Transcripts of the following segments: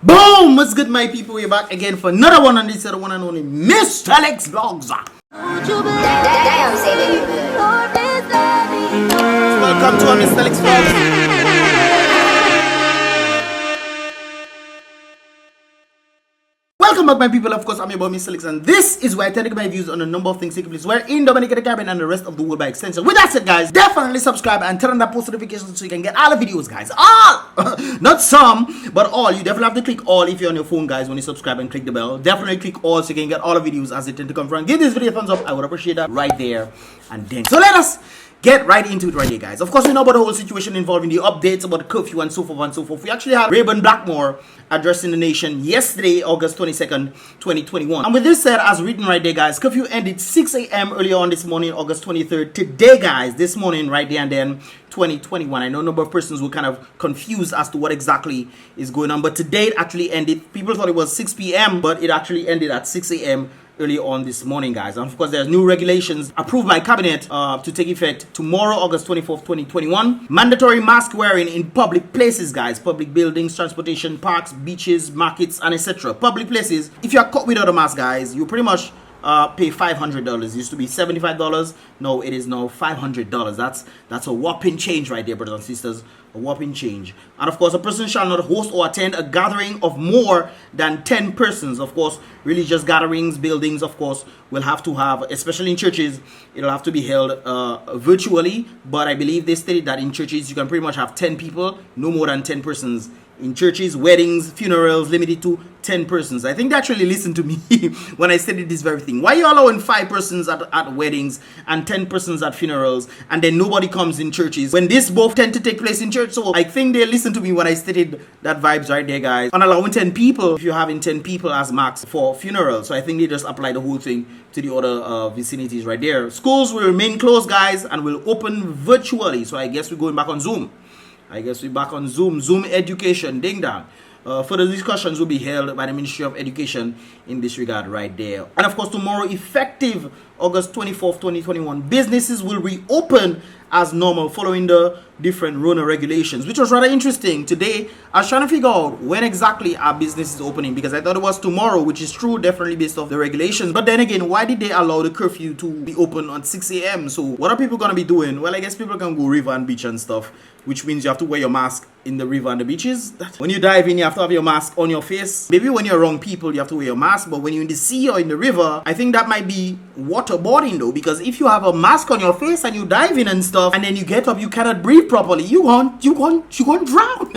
Boom! What's good, my people? We're back again for another one on this other one and only Mystelics vlogs. Welcome to our Mystelics vlogs. Welcome back, my people. Of course, I'm your boy Mystelics, and this is where I tend to get my views on a number of things taking place where in Dominica the Caribbean and the rest of the world by extension. With that said, guys, definitely subscribe and turn on that post notifications so you can get all the videos, guys. All! Not some, but all. You definitely have to click all if you're on your phone, guys, when you subscribe and click the bell. Definitely click all so you can get all the videos as they tend to come from. Give this video a thumbs up. I would appreciate that right there and then. So let us get right into it right here, guys. Of course, we know about the whole situation involving the updates about the curfew and so forth and so forth. We actually had Rayburn Blackmore addressing the nation yesterday, August 22nd, 2021. And with this said, as written right there, guys, curfew ended 6 a.m. earlier on this morning, August 23rd. Today, guys, this morning, right there and then, 2021. I know a number of persons were kind of confused as to what exactly is going on, but today it actually ended. People thought it was 6 p.m., but it actually ended at 6 a.m. early on this morning, guys. And of course, there's new regulations approved by cabinet to take effect tomorrow, August 24th, 2021. Mandatory mask wearing in public places, guys. Public buildings, transportation, parks, beaches, markets, and etc. Public places. If you're caught without a mask, guys, you pretty much pay $500. It used to be $75. No, it is now $500. That's a whopping change right there, brothers and sisters. A whopping change. And of course, a person shall not host or attend a gathering of more than 10 persons. Of course, religious gatherings, buildings, of course, will have to have, especially in churches, it'll have to be held virtually. But I believe they stated that in churches, you can pretty much have 10 people, no more than 10 persons. In churches, weddings, funerals, limited to 10 persons. I think they actually listened to me when I stated this very thing. Why are you allowing 5 persons at weddings and 10 persons at funerals, and then nobody comes in churches when this both tend to take place in church? So I think they listened to me when I stated that vibes right there, guys. On allowing 10 people, if you're having 10 people as max for funerals. So I think they just apply the whole thing to the other vicinities right there. Schools will remain closed, guys, and will open virtually. So I guess we're going back on Zoom. Zoom education, ding dong. Further discussions will be held by the Ministry of Education in this regard right there. And of course, tomorrow, effective August 24th, 2021, businesses will reopen as normal following the different Rona regulations, which was rather interesting. Today, I was trying to figure out when exactly our business is opening, because I thought it was tomorrow, which is true, definitely based off the regulations. But then again, why did they allow the curfew to be open at 6 a.m.? So what are people going to be doing? Well, I guess people can go river and beach and stuff, which means you have to wear your mask in the river and the beaches. When you dive in, you have to have your mask on your face. Maybe when you're around people, you have to wear your mask. But when you're in the sea or in the river, I think that might be waterboarding though, because if you have a mask on your face and you dive in and stuff, and then you get up, you cannot breathe properly, you won't drown.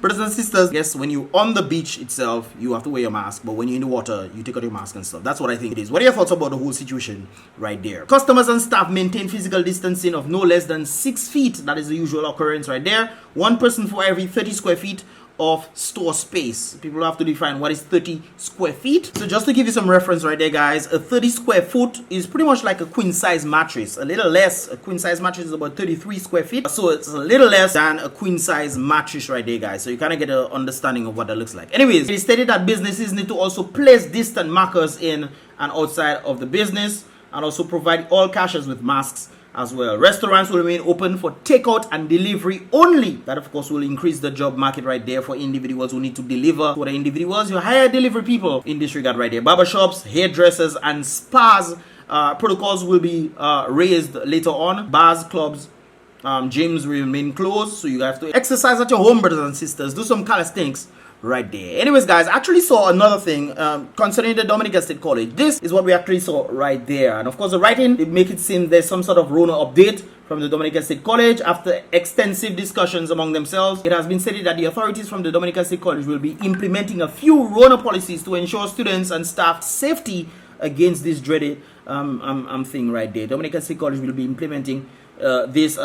Brothers and sisters, yes, when you're on the beach itself, you have to wear your mask, but when you're in the water, you take out your mask and stuff. That's what I think it is. What are your thoughts about the whole situation right there? Customers and staff maintain physical distancing of no less than 6 feet. That is the usual occurrence right there. One person for every 30 square feet of store space. People have to define what is 30 square feet. So just to give you some reference right there, guys, a 30 square foot is pretty much like a queen size mattress. A little less. A queen size mattress is about 33 square feet. So it's a little less than a queen size mattress right there, guys. So you kind of get an understanding of what that looks like. Anyways, it stated that businesses need to also place distant markers in and outside of the business, and also provide all cashiers with masks as well. Restaurants will remain open for takeout and delivery only. That of course will increase the job market right there for individuals who need to deliver to other individuals. You hire delivery people in this regard right there. Barbershops, hairdressers, and spas protocols will be raised later on. Bars, clubs, gyms will remain closed, so you have to exercise at your home, brothers and sisters. Do some calisthenics right there. Anyways, guys, I actually saw another thing concerning the Dominica State College. This is what we actually saw right there. And of course, the writing, it make it seem there's some sort of Rona update from the Dominica State College. After extensive discussions among themselves, it has been stated that the authorities from the Dominica State College will be implementing a few Rona policies to ensure students and staff safety against this dreaded thing right there. Dominica State College will be implementing this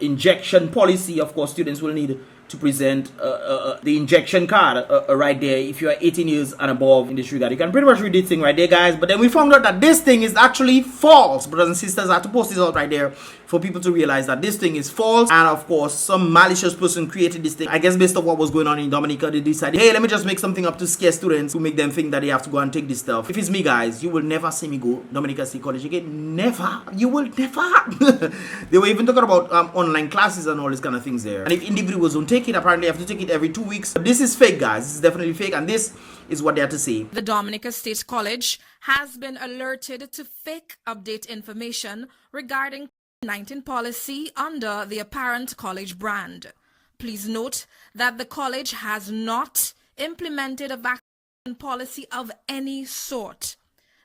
injection policy. Of course, students will need to present the injection card right there if you are 18 years and above in this regard. You can pretty much read this thing right there, guys. But then we found out that this thing is actually false. Brothers and sisters, I have to post this out right there for people to realize that this thing is false. And of course, some malicious person created this thing. I guess based on what was going on in Dominica, they decided, hey, let me just make something up to scare students, to make them think that they have to go and take this stuff. If it's me, guys, you will never see me go Dominica State College again. Never. You will never. They were even talking about online classes and all these kind of things there. And if individuals don't take take it. Apparently, you have to take it every 2 weeks. But this is fake, guys. This is definitely fake, and this is what they have to say. The Dominica State College has been alerted to fake update information regarding COVID-19 policy under the apparent college brand. Please note that the college has not implemented a vaccination policy of any sort.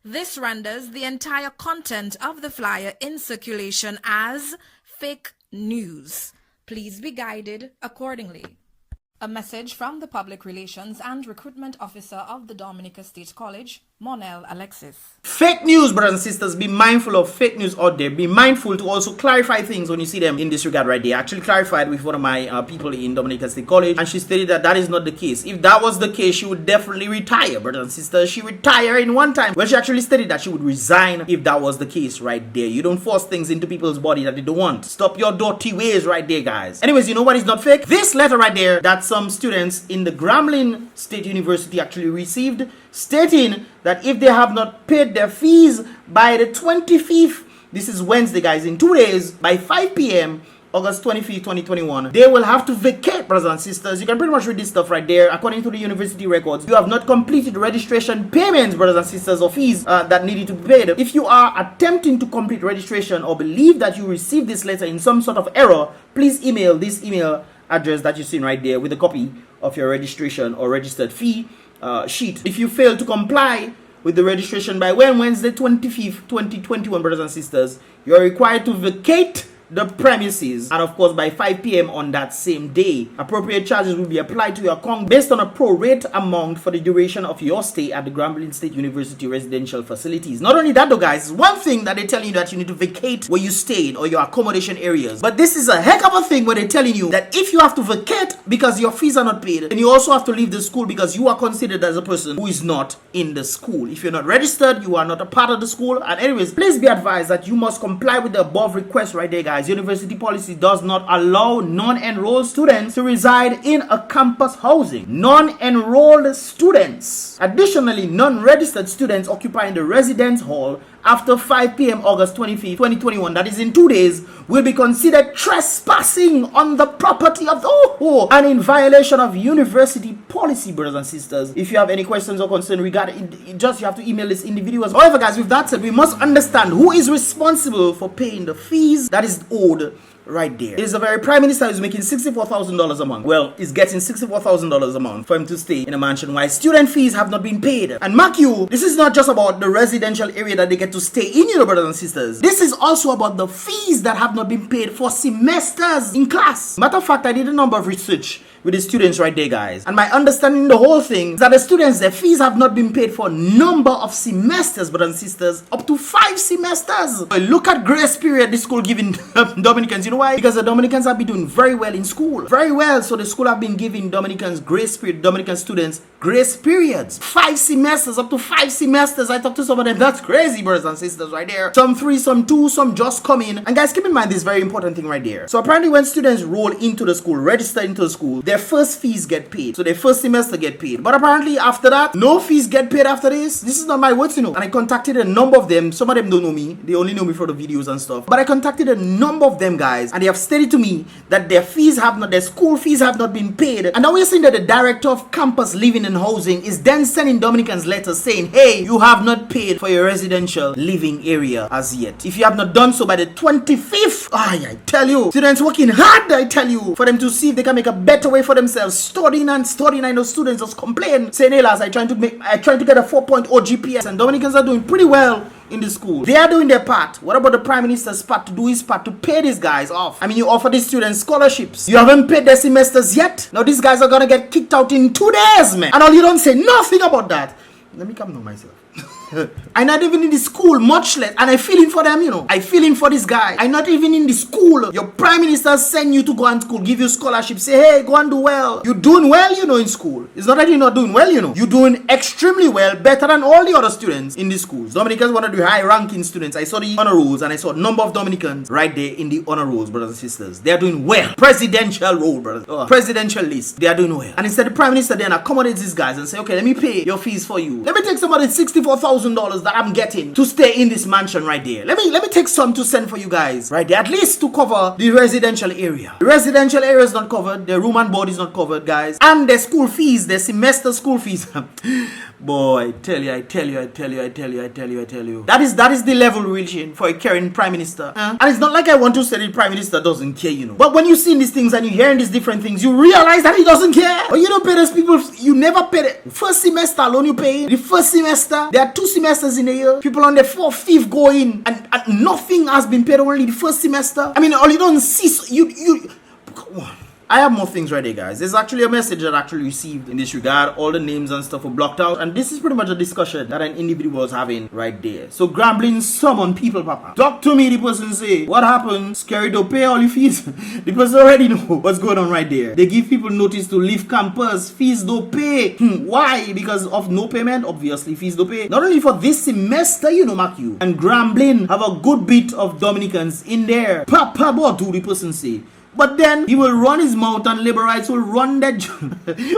This renders the entire content of the flyer in circulation as fake news. Please be guided accordingly. A message from the Public Relations and Recruitment Officer of the Dominica State College, Monel Alexis. Fake news, brothers and sisters. Be mindful of fake news out there. Be mindful to also clarify things when you see them in this regard right there. I actually clarified with one of my people in Dominica State College, and she stated that that is not the case. If that was the case, she would definitely retire, brothers and sisters. She retired in one time. Well, she actually stated that she would resign if that was the case right there. You don't force things into people's body that they don't want. Stop your dirty ways right there, guys. Anyways, you know what is not fake? This letter right there that some students in the Grambling State University actually received, stating that if they have not paid their fees by the 25th, this is Wednesday, guys, in 2 days, by 5 p.m., August 25th, 2021, they will have to vacate, brothers and sisters. You can pretty much read this stuff right there. According to the university records, you have not completed registration payments, brothers and sisters, or fees that needed to be paid. If you are attempting to complete registration or believe that you received this letter in some sort of error, please email this email address that you've seen right there with a copy of your registration or registered fee sheet. If you fail to comply with the registration by Wednesday 25th, 2021, brothers and sisters, you are required to vacate the premises, and of course by 5 p.m. on that same day. Appropriate charges will be applied to your account based on a pro-rate amount for the duration of your stay at the Grambling State University residential facilities. Not only that though, guys, one thing that they're telling you that you need to vacate where you stayed or your accommodation areas, but this is a heck of a thing where they're telling you that if you have to vacate because your fees are not paid, then you also have to leave the school because you are considered as a person who is not in the school. If you're not registered, you are not a part of the school. And anyways, please be advised that you must comply with the above request right there, guys. University policy does not allow non-enrolled students to reside in a campus housing. Non-enrolled students. Additionally, non-registered students occupying the residence hall after 5 p.m. August 25th, 2021, that is in 2 days, will be considered trespassing on the property of the and in violation of university policy, brothers and sisters. If you have any questions or concern regarding it, you have to email this individuals. However, guys, with that said, we must understand who is responsible for paying the fees that is owed right there. It is the very prime minister who's making $64,000 a month. Well, is getting $64,000 a month for him to stay in a mansion while student fees have not been paid. And mark you, this is not just about the residential area that they get to stay in, you know, brothers and sisters. This is also about the fees that have not been paid for semesters in class. Matter of fact, I did a number of research with the students right there, guys, and my understanding the whole thing is that the students, their fees have not been paid for a number of semesters, brothers and sisters, up to 5 semesters. But look at grace period this school giving Dominicans. You know why? Because the Dominicans have been doing very well in school, very well. So the school have been giving Dominicans grace period, Dominican students grace periods, 5 semesters, up to 5 semesters. I talked to some of them. That's crazy, brothers and sisters, right there. Some 3, some 2, some just come in. And guys, keep in mind this very important thing right there. So apparently when students roll into the school, register into the school, their first fees get paid. So their first semester get paid. But apparently after that, no fees get paid after this. This is not my words, you know. And I contacted a number of them. Some of them don't know me. They only know me for the videos and stuff. But I contacted a number of them, guys, and they have stated to me that their school fees have not been paid. And now we're seeing that the director of campus living and housing is then sending Dominicans letters saying, hey, you have not paid for your residential living area as yet. If you have not done so by the 25th, I tell you, students working hard, I tell you, for them to see if they can make a better way for themselves. Studying and studying, I know students just complain, saying, hey lads, I trying to get a 4.0 GPS, and Dominicans are doing pretty well in the school. They are doing their part. What about the prime minister's part to do his part to pay these guys off? I mean, you offer these students scholarships. You haven't paid their semesters yet. Now these guys are gonna get kicked out in 2 days, man. And all you don't say nothing about that. Let me calm down myself. I'm not even in the school, much less, and I feeling for them, you know. I feeling for this guy. I'm not even in the school. Your prime minister send you to go and school, give you scholarship, say, hey, go and do well. You're doing well, you know, in school. It's not that you're not doing well, you know. You're doing extremely well, better than all the other students in the schools. Dominicans one of the high-ranking students. I saw the honor rolls, and I saw a number of Dominicans right there in the honor rolls, brothers and sisters. They are doing well. Presidential role, brothers. Presidential list. They are doing well. And instead, the prime minister then accommodates these guys and say, okay, let me pay your fees for you. Let me take some of the $64,000 $1,000 that I'm getting to stay in this mansion right there. Let me take some to send for you guys right there, at least to cover the residential area. The residential area is not covered, the room and board is not covered, guys, and the school fees, the semester school fees. Boy, I tell you. That is the level we're reaching for a caring prime minister. And it's not like I want to say the prime minister doesn't care, you know. But when you see these things and you hearing these different things, you realize that he doesn't care. But you don't pay those people. You never pay the first semester alone. You pay the first semester. There are 2 semesters in a year. People on the 4th, 5th go in, and nothing has been paid. Only the first semester. I mean, all you don't see. You. Come on. I have more things right there, guys. There's actually a message that I actually received in this regard. All the names and stuff were blocked out. And this is pretty much a discussion that an individual was having right there. So Grambling summon people, papa. Talk to me, the person say. What happened? Scary, don't pay all your fees. The person already know what's going on right there. They give people notice to leave campus. Fees don't pay. Why? Because of no payment? Obviously, fees don't pay. Not only for this semester, you know, Mark you. And Grambling have a good bit of Dominicans in there. Papa, what do the person say? But then he will run his mouth and labor rights will run that.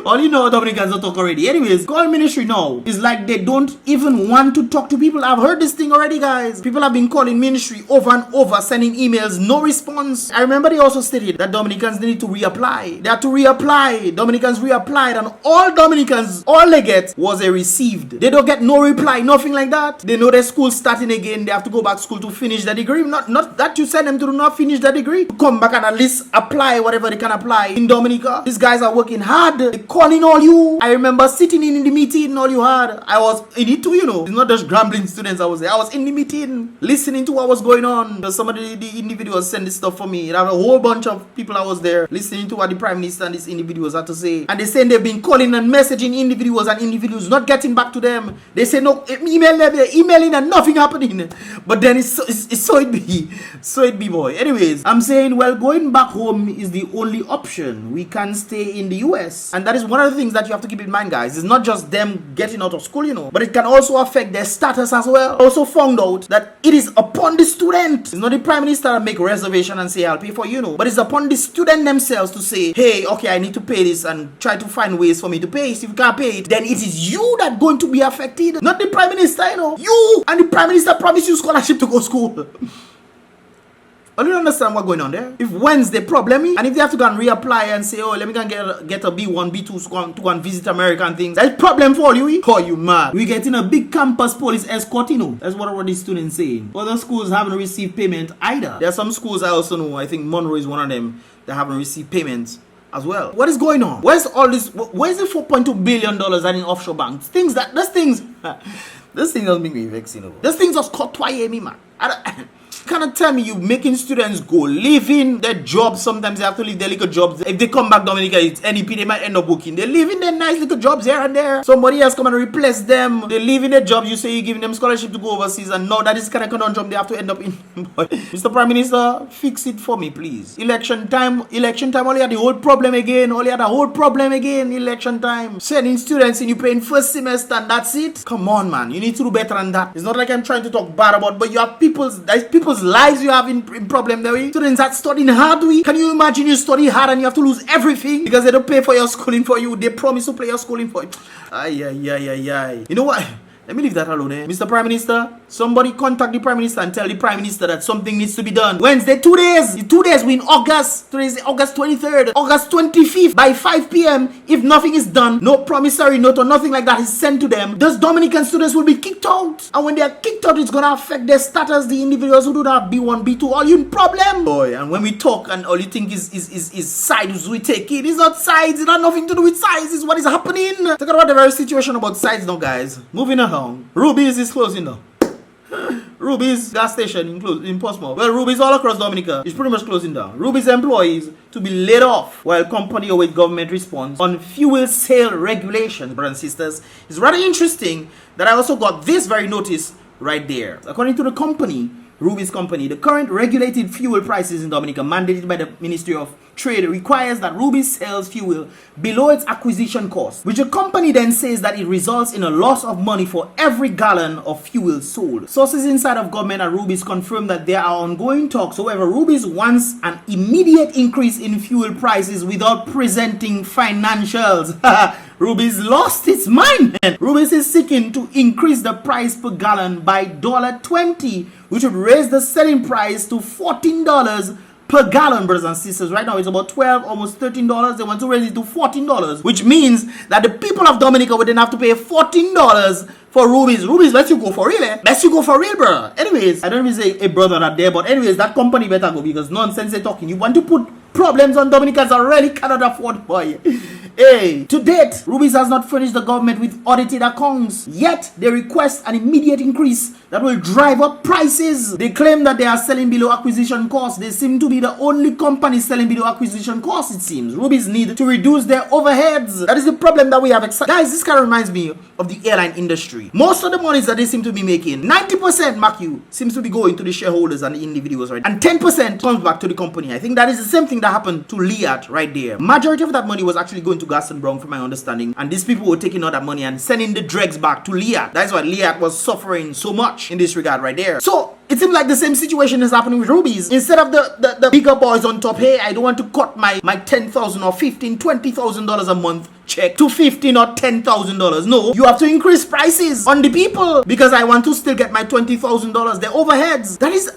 All you know, Dominicans don't talk already. Anyways, call ministry now. It's like they don't even want to talk to people. I've heard this thing already, guys. People have been calling ministry over and over, sending emails, no response. I remember they also stated that Dominicans need to reapply. They had to reapply. Dominicans reapplied, and all Dominicans, all they get was a received. They don't get no reply, nothing like that. They know their school starting again. They have to go back to school to finish the degree. Not that you send them to not finish the degree. Come back and at least apply whatever they can apply in Dominica. These guys are working hard. They're calling all you. I remember sitting in the meeting, all you had. I was in it too, you know. It's not just Grambling students I was there. I was in the meeting, listening to what was going on. Because some of the individuals send this stuff for me. There were a whole bunch of people I was there, listening to what the Prime Minister and these individuals had to say. And they saying they've been calling and messaging individuals and individuals not getting back to them. They say no, email them, they're emailing and nothing happening. But then it's so it be. So it be, boy. Anyways, I'm saying, well, going back home is the only option. We can stay in the US, and that is one of the things that you have to keep in mind, guys. It's not just them getting out of school, you know, but it can also affect their status as well. Also found out that it is upon the student. It's not the Prime Minister that make reservation and say I'll pay for you, know, but it's upon the student themselves to say, hey, okay, I need to pay this, and try to find ways for me to pay. If you can't pay it, then it is you that going to be affected, not the Prime Minister, you know. You and the Prime Minister promise you scholarship to go to school. I don't understand what's going on there. If Wednesday problem, and if they have to go and reapply and say, oh, let me go and get a B1, B2 to go and visit America and things, that's problem for you. Oh, you mad. We getting a big campus police escort, you know. That's what the students saying. Other schools haven't received payment either. There are some schools I also know, I think Monroe is one of them, that haven't received payments as well. What is going on? Where's all this? Where's the $4.2 billion that in offshore banks? Those things don't make me vexed, you know. Those things just caught twice me, man. Cannot tell me you making students go leaving their jobs. Sometimes they have to leave their little jobs. If they come back Dominica, it's NEP, they might end up booking. They're leaving their nice little jobs here and there. Somebody else come and replace them. They're leaving their jobs. You say you're giving them scholarship to go overseas, and now that is kind of conundrum they have to end up in. Mr. Prime Minister, fix it for me, please. Election time, only had the whole problem again. Election time. Sending students in, you paying first semester, and that's it. Come on, man. You need to do better than that. It's not like I'm trying to talk bad about, but you have people's lives you have in problem there. Students that studying hard. Can you imagine you study hard and you have to lose everything because they don't pay for your schooling for you? They promise to pay your schooling for you. Ay. You know what? Let me leave that alone, eh? Mr. Prime Minister, somebody contact the Prime Minister and tell the Prime Minister that something needs to be done. Wednesday, 2 days. 2 days, we in August. Today is August 23rd. August 25th by 5 p.m. If nothing is done, no promissory note or nothing like that is sent to them, those Dominican students will be kicked out. And when they are kicked out, it's going to affect their status. The individuals who do not have B1, B2, all you in problem. Boy, and when we talk and all you think is sides we take it, it's not sides. It has nothing to do with sides. It's what is happening. Talk about the very situation about sides now, guys. Moving on. Rubis is closing now. Rubis Gas Station in Portsmouth. Well, Rubis all across Dominica is pretty much closing down. Rubis employees to be laid off while company await government response on fuel sale regulations, brothers and sisters. It's rather interesting that I also got this very notice right there. According to the company, Rubis company, the current regulated fuel prices in Dominica mandated by the Ministry of Trade requires that Rubis sells fuel below its acquisition cost, which the company then says that it results in a loss of money for every gallon of fuel sold. Sources inside of government and Rubis confirm that there are ongoing talks. However, Rubis wants an immediate increase in fuel prices without presenting financials. Rubis lost its mind, man. Rubis is seeking to increase the price per gallon by $1.20, which would raise the selling price to $14 per gallon, brothers and sisters. Right now it's about $12, almost $13. They want to raise it to $14, which means that the people of Dominica would then have to pay $14 for Rubis. Rubis, let you go for real, eh? Let you go for real, bro. Anyways, I don't even say a brother that there, but anyways, that company better go, because nonsense they talking. You want to put problems on Dominicans already cannot afford, boy. Hey, to date, Rubis has not furnished the government with audited accounts, yet they request an immediate increase that will drive up prices. They claim that they are selling below acquisition costs. They seem to be the only company selling below acquisition costs, it seems. Rubis need to reduce their overheads. That is the problem that we have. Guys, this kind of reminds me of the airline industry. Most of the monies that they seem to be making, 90%, mark you, seems to be going to the shareholders and the individuals, right? And 10% comes back to the company. I think that is the same thing that happened to Liat right there. Majority of that money was actually going to Gaston Brown, from my understanding, and these people were taking all that money and sending the dregs back to Liat. That's why Liat was suffering so much in this regard right there. So it seems like the same situation is happening with Rubis. Instead of the bigger boys on top, hey, I don't want to cut my $10,000 or $15,000, $20,000 a month check to $15,000 or $10,000. No, you have to increase prices on the people because I want to still get my $20,000, their overheads. That is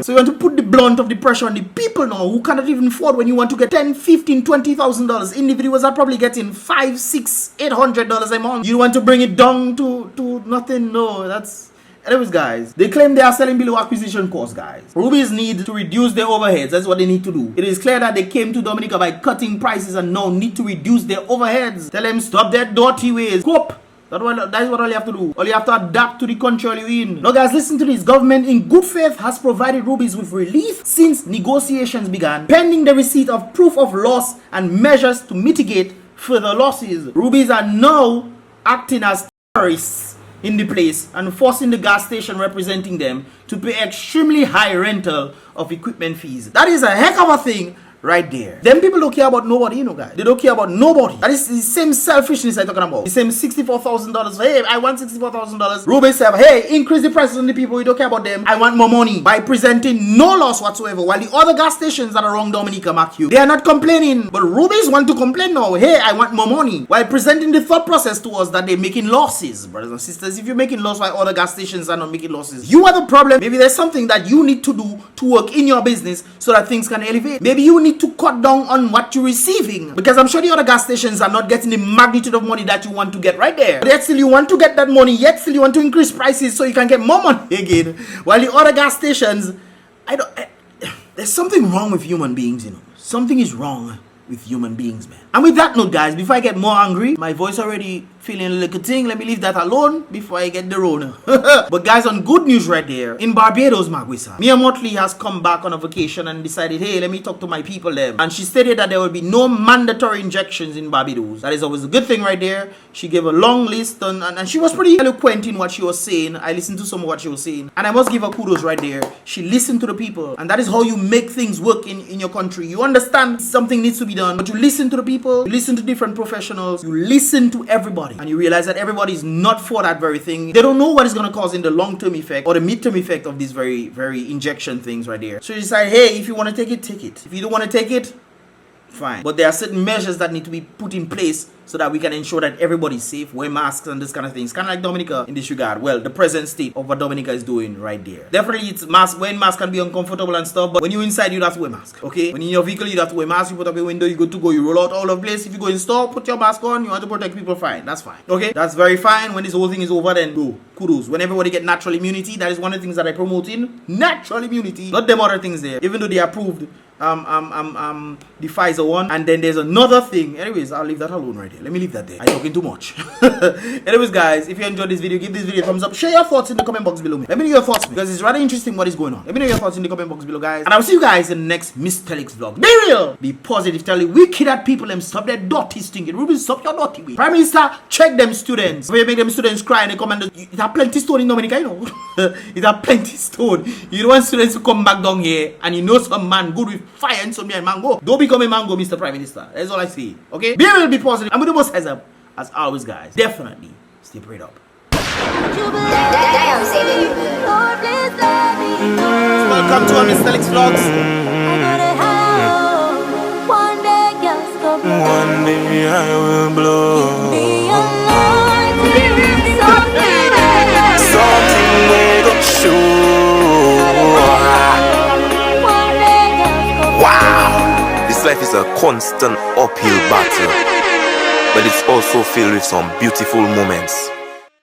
so you want to put the blunt of the pressure on the people now who cannot even afford. When you want to get $10,000, $15,000, $20,000, individuals are probably getting $500, $600, $800 a month. You want to bring it down to nothing? No, that's... Anyways, guys, they claim they are selling below acquisition costs, guys. Rubis need to reduce their overheads. That's what they need to do. It is clear that they came to Dominica by cutting prices and now need to reduce their overheads. Tell them stop their dirty ways. Cope. That is what all you have to do. All you have to adapt to the country you're in. Now, guys, listen to this. Government in good faith has provided Rubis with relief since negotiations began, pending the receipt of proof of loss and measures to mitigate further losses. Rubis are now acting as terrorists in the place and forcing the gas station representing them to pay extremely high rental of equipment fees. That is a heck of a thing right there. Them people don't care about nobody, you know, guys. They don't care about nobody. That is the same selfishness I'm talking about. The same $64,000. Hey, I want $64,000. Rubis said, hey, increase the prices on the people. You don't care about them. I want more money by presenting no loss whatsoever. While the other gas stations that are around Dominica, mark you, they are not complaining. But Rubis want to complain now. Hey, I want more money. While presenting the thought process to us that they're making losses. Brothers and sisters, if you're making loss while other gas stations are not making losses, you are the problem. Maybe there's something that you need to do to work in your business so that things can elevate. Maybe you need to cut down on what you're receiving, because I'm sure the other gas stations are not getting the magnitude of money that you want to get right there. But yet still you want to get that money, yet still you want to increase prices so you can get more money again. While the other gas stations, there's something wrong with human beings, you know. Something is wrong with human beings, man. And with that note, guys, before I get more angry, my voice already feeling a little thing. Let me leave that alone before I get the Rona. But guys, on good news right there, in Barbados, Magwisa, Mia Motley has come back on a vacation and decided, hey, let me talk to my people there. And she stated that there will be no mandatory injections in Barbados. That is always a good thing right there. She gave a long list and she was pretty eloquent in what she was saying. I listened to some of what she was saying, and I must give her kudos right there. She listened to the people, and that is how you make things work in your country. You understand something needs to be done, but you listen to the people, you listen to different professionals, you listen to everybody, and you realize that everybody is not for that very thing. They don't know what is going to cause in the long-term effect or the mid-term effect of these very, very injection things right there. So you decide, hey, if you want to take it, take it. If you don't want to take it, fine. But there are certain measures that need to be put in place so that we can ensure that everybody's safe, wear masks and this kind of things. Kind of like Dominica in this regard. Well, the present state of what Dominica is doing right there. Definitely, it's wearing mask can be uncomfortable and stuff, but when you're inside, you don't have to wear mask. Okay? When in your vehicle, you don't have to wear mask. You put up your window, you go to go, you roll out all over the place. If you go in store, put your mask on. You want to protect people, fine. That's fine. Okay? That's very fine. When this whole thing is over, then go. Kudos. When everybody get natural immunity, that is one of the things that I promote in. Natural immunity. Not them other things there. Even though they approved the Pfizer one, and then there's another thing. Anyways, I'll leave that alone right there. Let me leave that there. I'm talking too much. Anyways, guys, if you enjoyed this video, give this video a thumbs up. Share your thoughts in the comment box below. Let me know your thoughts, because it's rather interesting what is going on. Let me know your thoughts in the comment box below, guys, and I'll see you guys in the next Mystelics vlog. Be real, be positive, tell the wicked at people them stop their dirty stinking. Rubis, stop your dirty way. Prime Minister, check them students. When you make them students cry and they come and it have plenty stone in Dominica, you know. It have plenty stone. You don't want students to come back down here and you know some man good with fire and some mango. Don't become a mango, Mr. Prime Minister. That's all I say. Okay? Be real, be positive. I'm with the most heads up. As always, guys. Definitely stay prayed up. Welcome to our Mystelics vlogs. one day I will blow. Something we gon' show. Wow, this life is a constant uphill battle, but it's also filled with some beautiful moments.